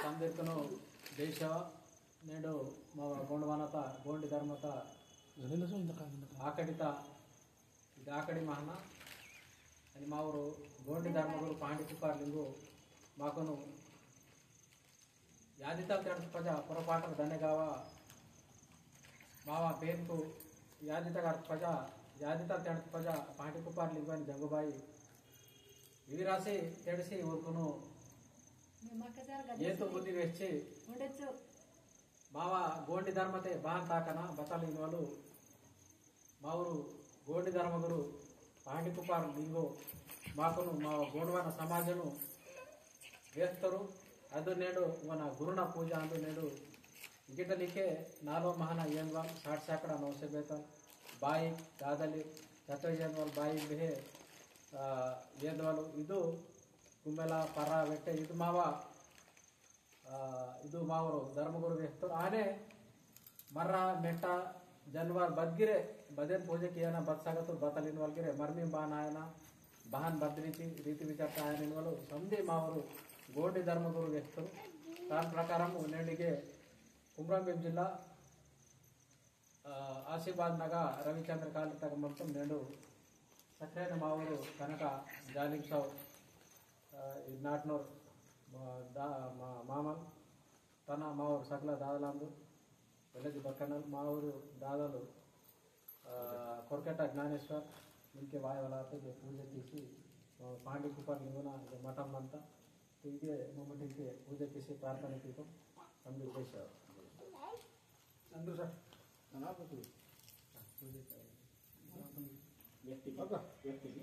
ತಂದಿರ್ಕನು ದೇಶ నేడు మా గోండవానత గోండి ధర్మత ఆకడిత ఇది ఆకడి మహన అని మా ఊరు గోండి ధర్మగురు పాండి కుప్పార్లింగు మాకును యాదిత ప్రజ పొరపాటు ధన్యగావ మావ పేరుకు యాదిత ప్రజ యాదిత ప్రజ పాండి కుప్పార్లింగు అని జంగుబాయి ఇవి రాసి తెడిసి ఊరుకును ಏತು ಬುದ್ಧಿ ವೆಚ್ಚಿ ಮಾವ ಗೋಂಡಿ ಧರ್ಮತೆ ಬಾನ್ ತಾಕನ ಬತಲಿನ వాళ్ళు ಮಾವರು ಗೋಂಡಿ ಧರ್ಮಗುರು ಪಾಂಡಿ ಕುಪಾರ್ ಲಿಂಗು ಮಾಕನು ಮಾವ ಗೋಂಡವನ ಸಮಾಜನು వేస్తారు ಅದು నేడు మన గురున పూజ అందు నేడు ఇగిటలికే నాలో మహన ఏంవల్ సాట్ సాకడ నౌసే బేతల్ ಬಾಯಿ ದಾದಲಿ ತತ್ವಜನ್ವಲ್ ಬಾಯಿ ಬಿಹೆ ಏದ್ವಲು ಇದು ಕುಂಬೆಲ ಪರ ಬೆಟ್ಟೆ ಇದು ಮಾವ ಇದು ಮಾವರು ಧರ್ಮಗುರು ವ್ಯಕ್ತ ಆನೆ ಮರ್ರ ಮೆಟ್ಟ ಜನವರ್ ಬದ್ಗಿರೆ ಬದೇನ್ ಪೂಜೆಗೆ ಏನ ಬದ್ಸಾಗತ್ತು ಬತಲಿನ ವಲ್ಗಿರೆ ಮರ್ಮಿ ಬಾನ್ ಆಯನ ಬಹನ್ ಬದ್ರೀತಿ ರೀತಿ ವಿಚಾರ ಆಯನ వాళ్ళు ಸಂಧಿ ಮಾವರು ಗೋಂಡಿ ಧರ್ಮಗುರು ವ್ಯಕ್ತರು దాని ప్రకారం నేటికి కుమ్రంభీం జిల్లా ఆసిఫాబాద్ నగర్ రవిచంద్ర కాలనీ తగ్గమంతం నేడు సక్రైన మావూరు కనుక జాలింగ్ సావ్ నాట్నూర్ మామల్ తన మా ఊరు సకల దాదాలందు విలేజ్ బక్కనల్ మా ఊరు దాదాలు కొరకెట్ట జ్ఞానేశ్వర్ ఇంకే వాయువలాతో పూజ చేసి పాండి కుప్పర్ లింగున మఠం అంతా ಹೀಗೆ ಮಮ್ಮಟಿಗೆ ಪೂಜೆ ಕಿಸಿ ಪ್ರಾರ್ಥನೆ ತೀತು ನಮ್ದು ಉದ್ದೇಶ ಸರ್ ವ್ಯಕ್ತಿಗೆ